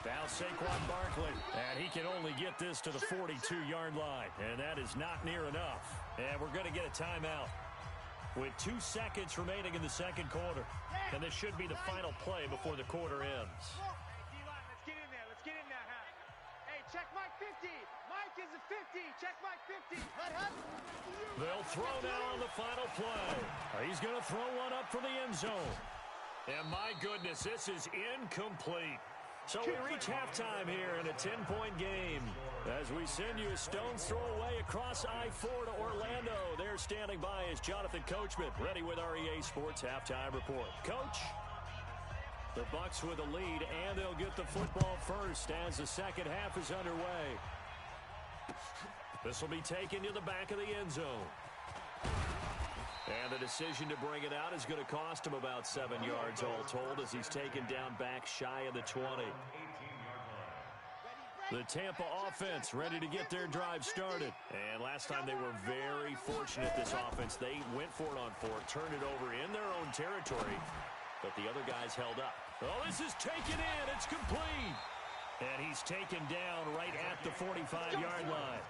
Now Saquon Barkley, and he can only get this to the 42-yard line, and that is not near enough. And we're going to get a timeout with 2 seconds remaining in the second quarter. And this should be the final play before the quarter ends. Hey, D-line, let's get in there. Let's get in there, huh? Hey, check Mike 50. Mike is a 50. Check Mike 50. They'll throw now on the final play. He's going to throw one up for the end zone. And my goodness, this is incomplete. So we reach halftime here in a 10-point game as we send you a stone's throw away across I-4 to Orlando. There standing by is Jonathan Coachman, ready with our EA Sports Halftime Report. Coach, the Bucs with a lead, and they'll get the football first as the second half is underway. This will be taken to the back of the end zone. And the decision to bring it out is going to cost him about 7 yards all told as he's taken down back shy of the 20. The Tampa offense ready to get their drive started. And last time they were very fortunate, this offense. They went for it on 4, turned it over in their own territory, but the other guys held up. Oh, this is taken in. It's complete. And he's taken down right at the 45-yard line.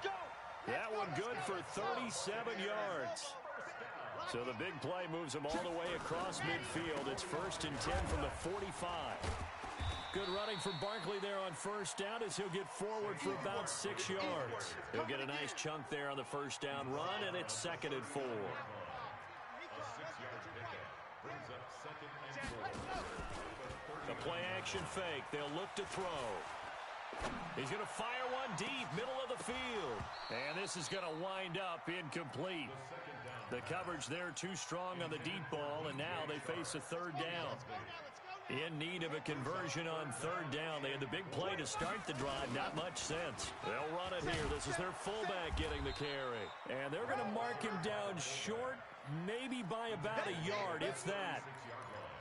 That one good for 37 yards. So the big play moves him all the way across midfield. It's 1st and 10 from the 45. Good running from Barkley there on first down as he'll get forward for about 6 yards. He'll get a nice chunk there on the first down run, and it's 2nd and 4. The play action fake. They'll look to throw. He's going to fire one deep, middle of the field. And this is going to wind up incomplete. The coverage there too strong on the deep ball, and now they face a 3rd down. In need of a conversion on 3rd down. They had the big play to start the drive. Not much sense. They'll run it here. This is their fullback getting the carry. And they're going to mark him down short, maybe by about a yard, if that.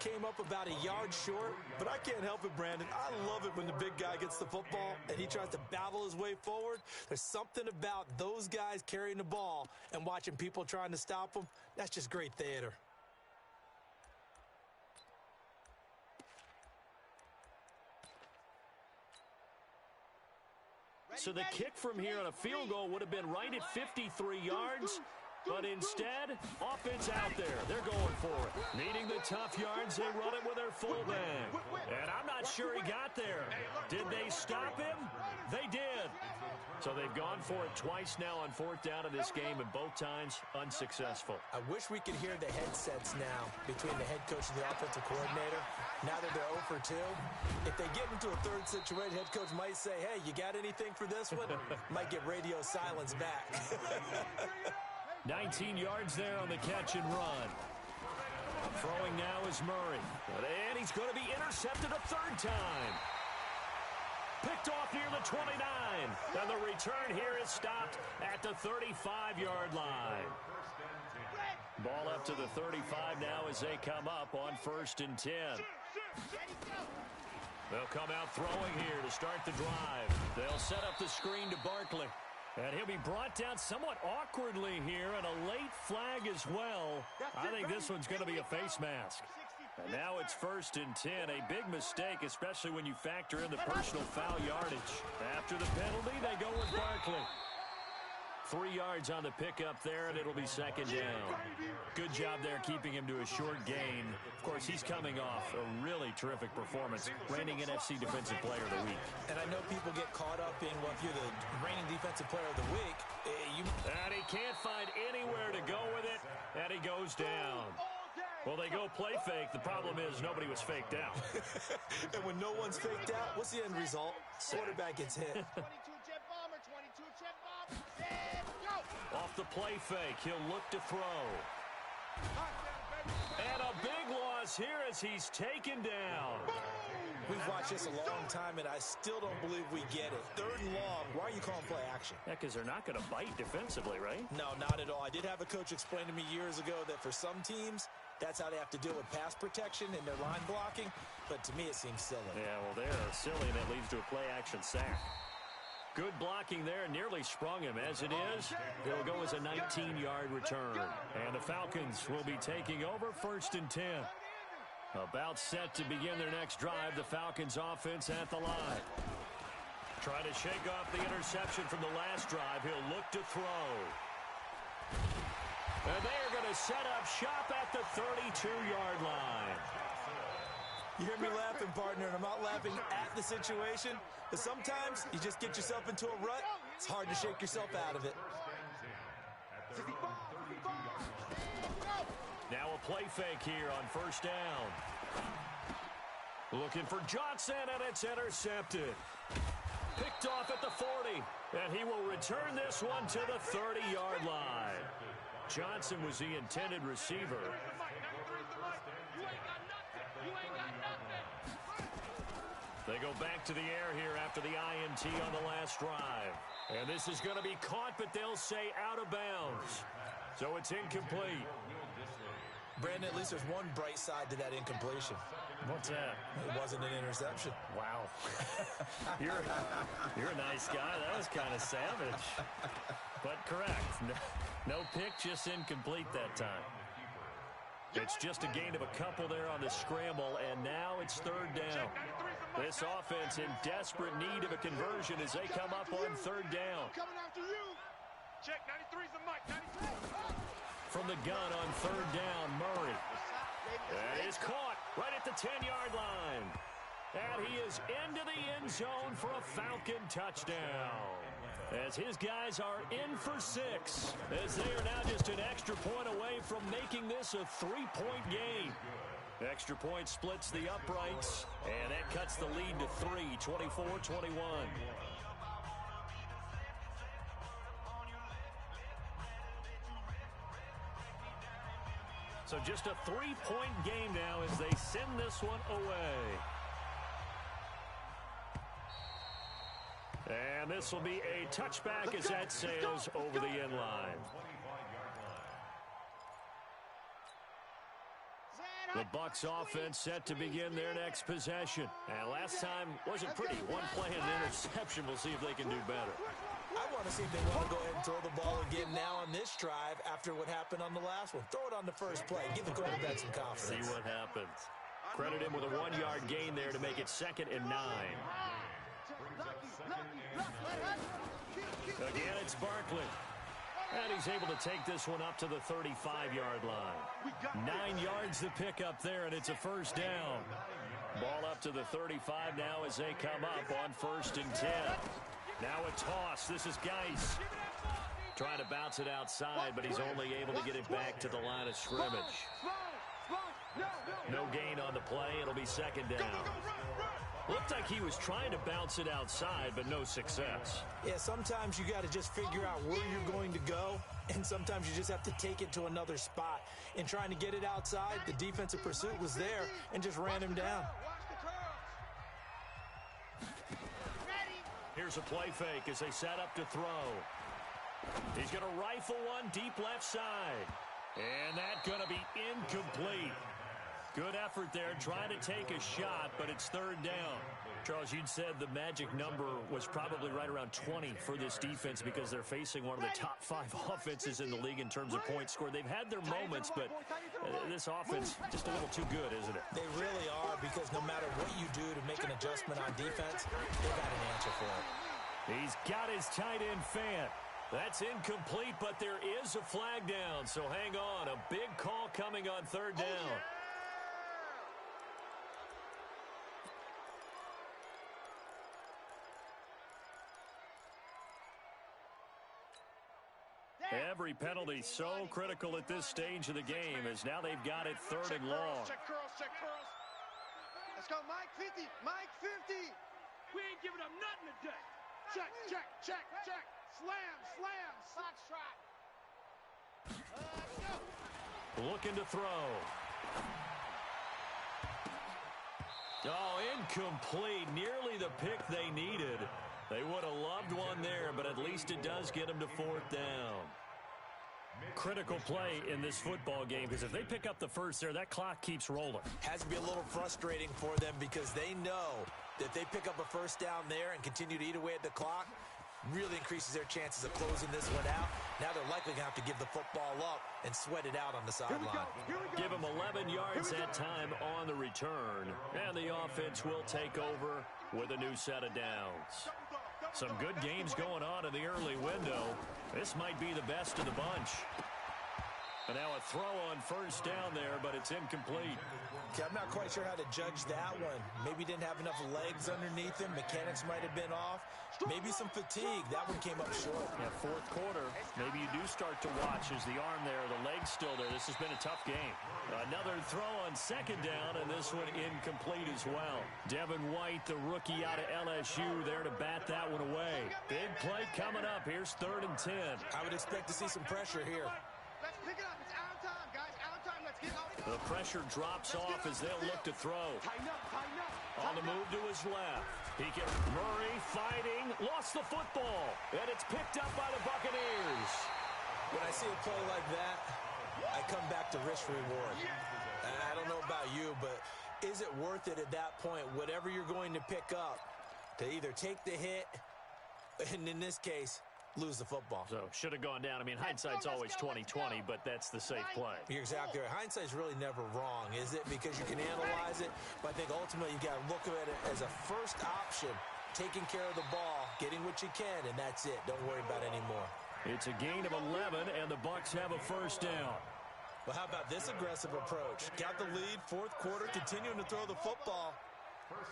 Came up about a yard short, but I can't help it, Brandon. I love it when the big guy gets the football and he tries to battle his way forward. There's something about those guys carrying the ball and watching people trying to stop them. That's just great theater. So the kick from here on a field goal would have been right at 53 yards. But instead, offense out there. They're going for it. Needing the tough yards, they run it with their fullback. And I'm not sure he got there. Did they stop him? They did. So they've gone for it twice now on 4th down in this game, and both times unsuccessful. I wish we could hear the headsets now between the head coach and the offensive coordinator. Now that they're 0 for 2, if they get into a 3rd situation, head coach might say, hey, you got anything for this one? Might get radio silence back. 19 yards there on the catch and run. Throwing now is Murray. And he's going to be intercepted a 3rd time. Picked off near the 29. And the return here is stopped at the 35-yard line. Ball up to the 35 now as they come up on 1st and 10. They'll come out throwing here to start the drive. They'll set up the screen to Barkley. And he'll be brought down somewhat awkwardly here, and a late flag as well. I think this one's going to be a face mask. And now it's 1st and 10. A big mistake, especially when you factor in the personal foul yardage. After the penalty, they go with Barkley. 3 yards on the pickup there, and it'll be 2nd down. Good job there keeping him to a short gain. Of course, he's coming off a really terrific performance, reigning NFC Defensive Player of the Week. And I know people get caught up in, well, if you're the reigning Defensive Player of the Week, and he can't find anywhere to go with it, and he goes down. Well, they go play fake. The problem is nobody was faked out. And when no one's faked out, what's the end result? Quarterback gets hit. 22 jet bomber, 22 jet bomber, and go! Off the play fake, he'll look to throw. And a big loss here as he's taken down. We've watched this a long time, and I still don't believe we get it. 3rd and long, why are you calling play action? Yeah, because they're not going to bite defensively, right? No, not at all. I did have a coach explain to me years ago that for some teams, that's how they have to deal with pass protection and their line blocking. But to me, it seems silly. Yeah, well, they're silly, and that leads to a play-action sack. Good blocking there, nearly sprung him. As it is, it'll go as a 19-yard return. And the Falcons will be taking over 1st and 10. About set to begin their next drive, the Falcons offense at the line. Trying to shake off the interception from the last drive. He'll look to throw. And they are going to set up shop at the 32-yard line. You hear me laughing, partner, and I'm not laughing at the situation, but sometimes you just get yourself into a rut. It's hard to shake yourself out of it. Now a play fake here on first down. Looking for Johnson, and it's intercepted. Picked off at the 40, and he will return this one to the 30-yard line. Johnson was the intended receiver. They go back to the air here after the INT on the last drive. And this is going to be caught, but they'll say out of bounds. So it's incomplete. Brandon, at least there's one bright side to that incompletion. What's that? It wasn't an interception. Wow. You're a nice guy. That was kind of savage. But correct. No pick, just incomplete that time. It's just a gain of a couple there on the scramble, and now it's third down. This offense in desperate need of a conversion as they come up on third down. Coming after you. Check, 93's the mic, 93. From the gun on third down, Murray. That is caught right at the 10-yard line. And he is into the end zone for a Falcon touchdown. As his guys are in for 6, as they are now just an extra point away from making this a 3-point game. Extra point splits the uprights, and that cuts the lead to 3, 24-21. So just a 3-point game now as they send this one away. And this will be a touchback as that sails over the end line. The Bucs offense set to begin their next possession. And last time wasn't pretty. One play and an interception. We'll see if they can do better. I want to see if they want to go ahead and throw the ball again now on this drive after what happened on the last one. Throw it on the first play. Give the quarterback some confidence. See what happens. Credit him with a 1-yard gain there to make it 2nd and 9. Again, it's Barkley. And he's able to take this one up to the 35-yard line. 9 yards to pick up there, and it's a first down. Ball up to the 35 now as they come up on 1st and 10. Now a toss. This is Geis. Trying to bounce it outside, but he's only able to get it back to the line of scrimmage. No gain on the play. It'll be 2nd down. Looked like he was trying to bounce it outside, but no success. Yeah, sometimes you got to just figure out where you're going to go, and sometimes you just have to take it to another spot. In trying to get it outside, the defensive pursuit was there and just ran him down. Here's a play fake as they set up to throw. He's going to rifle one deep left side. And that's going to be incomplete. Good effort there, trying to take a shot, but it's 3rd down. Charles, you'd said the magic number was probably right around 20 for this defense because they're facing one of the top 5 offenses in the league in terms of points scored. They've had their moments, but this offense just a little too good, isn't it? They really are, because no matter what you do to make an adjustment on defense, they've got an answer for it. He's got his tight end fan. That's incomplete, but there is a flag down, so hang on. A big call coming on 3rd down. Every penalty so critical at this stage of the game, as now they've got it 3rd and long. Check curls, check curls. Let's go, Mike 50, Mike 50. We ain't giving up nothing today. Check, check, check, check. Slam, slam, foxtrot. Let's go. Looking to throw. Oh, incomplete. Nearly the pick they needed. They would have loved one there, but at least it does get them to 4th down. Critical play in this football game, because if they pick up the first there, that clock keeps rolling. Has to be a little frustrating for them because they know that if they pick up a first down there and continue to eat away at the clock, really increases their chances of closing this one out. Now they're likely going to have to give the football up and sweat it out on the sideline. Give them 11 yards that time on the return. And the offense will take over with a new set of downs. Some good games going on in the early window. This might be the best of the bunch. And now a throw on first down there, but it's incomplete. Okay, I'm not quite sure how to judge that one. Maybe didn't have enough legs underneath him. Mechanics might have been off. Maybe some fatigue. That one came up short. Yeah, fourth quarter, maybe you do start to watch as the arm there, the leg's still there. This has been a tough game. Another throw on second down, and this one incomplete as well. Devin White, the rookie out of LSU, there to bat that one away. Big play coming up. Here's 3rd and 10. I would expect to see some pressure here. Let's pick it up. It's out of time, guys. Out of time. Let's get up. The pressure drops off as they'll look to throw. On the move to his left. Murray fighting, lost the football, and it's picked up by the Buccaneers. When I see a play like that, I come back to risk reward. I don't know about you, but is it worth it at that point, whatever you're going to pick up, to either take the hit, and in this case, lose the football? So, should have gone down. I mean, hindsight's always 20/20, but that's the safe play. You're exactly right. Hindsight's really never wrong, is it? Because you can analyze it, but I think ultimately you got to look at it as a first option, taking care of the ball, getting what you can, and that's it. Don't worry about it anymore. It's a gain of 11, and the Bucs have a first down. Well, how about this aggressive approach? Got the lead, fourth quarter, continuing to throw the football.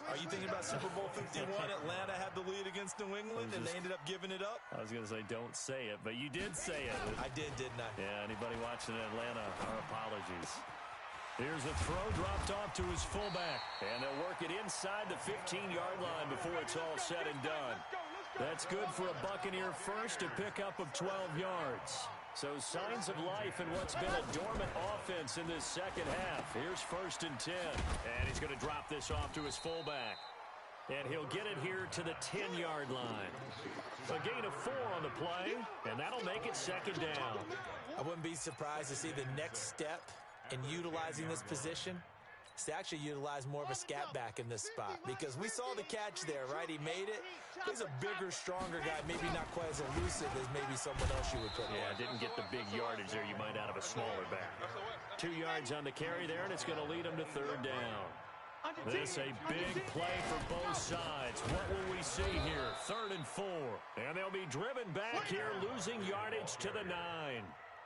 Are you thinking about Super Bowl 51? Atlanta had the lead against New England, and they ended up giving it up? I was going to say, don't say it, but you did say it. I did, didn't I? Yeah, anybody watching Atlanta, our apologies. Here's a throw dropped off to his fullback, and they'll work it inside the 15-yard line before it's all said and done. That's good for a Buccaneer first, a pickup of 12 yards. So signs of life in what's been a dormant offense in this second half. Here's 1st and 10. And he's going to drop this off to his fullback. And he'll get it here to the 10-yard line. A gain of 4 on the play, and that'll make it 2nd down. I wouldn't be surprised to see the next step in utilizing this position is to actually utilize more of a scat back in this spot, because we saw the catch there, right? He made it. He's a bigger, stronger guy, maybe not quite as elusive as maybe someone else you would put Yeah, on. didn't get the big yardage there you might out of a smaller back. 2 yards on the carry there, and it's going to lead him to 3rd down. This a big play for both sides. What will we see here? 3rd and 4. And they'll be driven back here, losing yardage to the 9.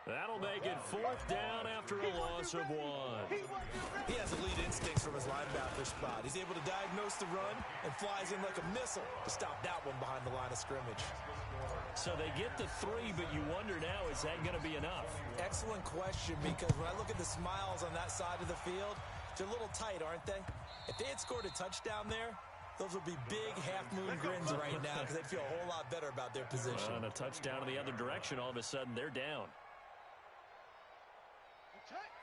That'll make it 4th down after a loss of 1. He has elite instincts from his linebacker spot. He's able to diagnose the run and flies in like a missile to stop that one behind the line of scrimmage. So they get the 3, but you wonder now, is that going to be enough? Excellent question, because when I look at the smiles on that side of the field, they're a little tight, aren't they? If they had scored a touchdown there, those would be big half-moon grins right now, because they'd feel a whole lot better about their position. And a touchdown in the other direction, all of a sudden they're down.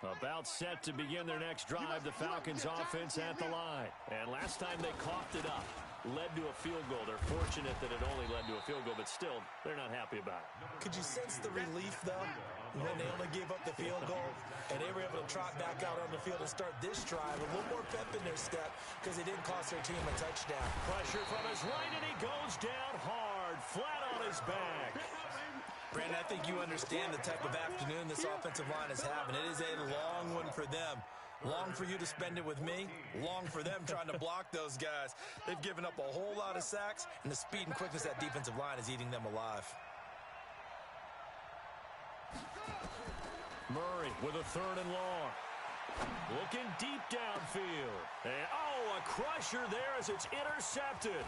About set to begin their next drive, the Falcons offense at the line. And last time they coughed it up, led to a field goal. They're fortunate that it only led to a field goal, but still, they're not happy about it. Could you sense the relief, though, when they only gave up the field goal and they were able to trot back out on the field and start this drive a little more pep in their step because they didn't cost their team a touchdown. Pressure from his right, and he goes down hard, flat on his back. Brandon, I think you understand the type of afternoon this offensive line is having. It is a long one for them. Long for you to spend it with me. Long for them trying to block those guys. They've given up a whole lot of sacks, and the speed and quickness of that defensive line is eating them alive. Murray with a 3rd and long. Looking deep downfield. And, a crusher there as it's intercepted.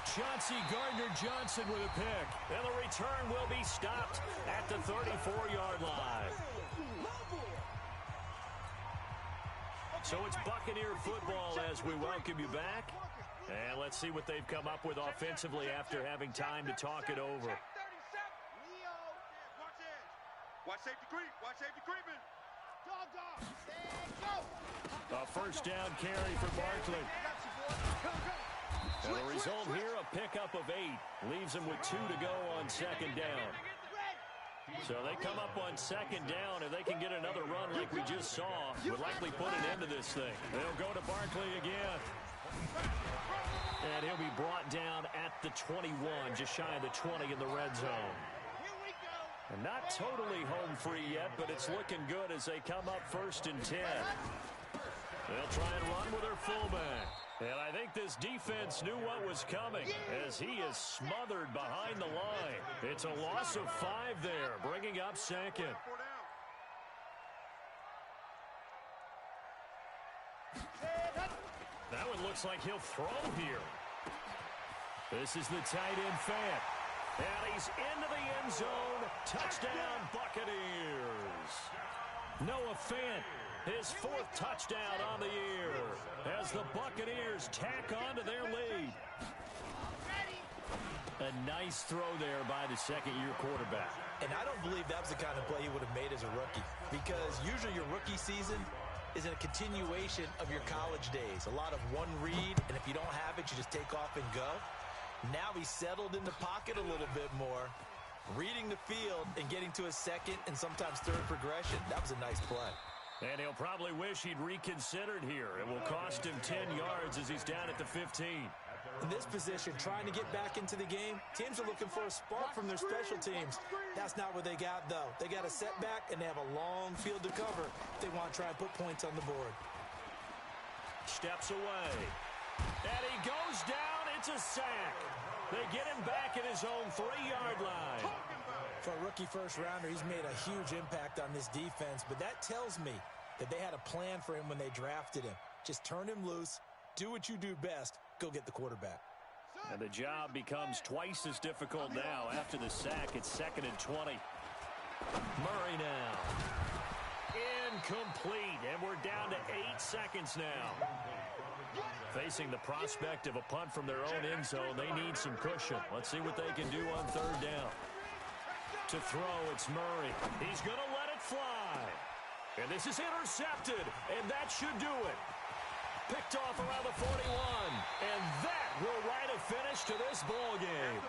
Chauncey Gardner-Johnson with a pick. And the return will be stopped at the 34-yard line. So it's Buccaneer football as we welcome you back. And let's see what they've come up with offensively after having time to talk it over. Watch safety creep. Watch safety creeping. Dog. A first down carry for Barkley. And the result here, a pickup of 8. Leaves them with 2 to go on 2nd down. So they come up on 2nd down. If they can get another run like we just saw, would likely put an end to this thing. They'll go to Barkley again. And he'll be brought down at the 21, just shy of the 20 in the red zone. And not totally home free yet, but it's looking good as they come up 1st and 10. They'll try and run with their fullback. And I think this defense knew what was coming as he is smothered behind the line. It's a loss of 5 there, bringing up 2nd. That one looks like he'll throw here. This is the tight end Fant. And he's into the end zone. Touchdown, Buccaneers. Noah Fant, his 4th touchdown on the year as the Buccaneers tack on to their lead. A nice throw there by the second-year quarterback. And I don't believe that was the kind of play he would have made as a rookie, because usually your rookie season is a continuation of your college days. A lot of one read, and if you don't have it, you just take off and go. Now he's settled in the pocket a little bit more, reading the field and getting to a second and sometimes third progression. That was a nice play. And he'll probably wish he'd reconsidered here. It will cost him 10 yards as he's down at the 15. In this position, trying to get back into the game, teams are looking for a spark from their special teams. That's not what they got, though. They got a setback, and they have a long field to cover if they want to try and put points on the board. Steps away. And he goes down. It's a sack. They get him back at his own 3-yard line. For a rookie first-rounder, he's made a huge impact on this defense, but that tells me that they had a plan for him when they drafted him. Just turn him loose, do what you do best, go get the quarterback. And the job becomes twice as difficult now. After the sack, it's 2nd and 20. Murray now. Incomplete, and we're down to 8 seconds now. Facing the prospect of a punt from their own end zone, they need some cushion. Let's see what they can do on 3rd down. To throw, it's Murray. He's going to let it fly. And this is intercepted, and that should do it. Picked off around the 41, and that will write a finish to this ball game.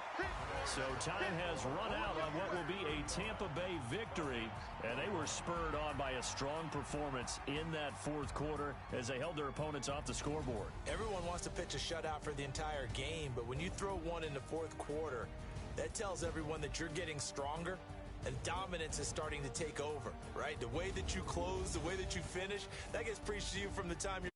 So time has run out on what will be a Tampa Bay victory, and they were spurred on by a strong performance in that 4th quarter as they held their opponents off the scoreboard. Everyone wants to pitch a shutout for the entire game, but when you throw one in the 4th quarter, that tells everyone that you're getting stronger and dominance is starting to take over, right? The way that you close, the way that you finish, that gets preached to you from the time you're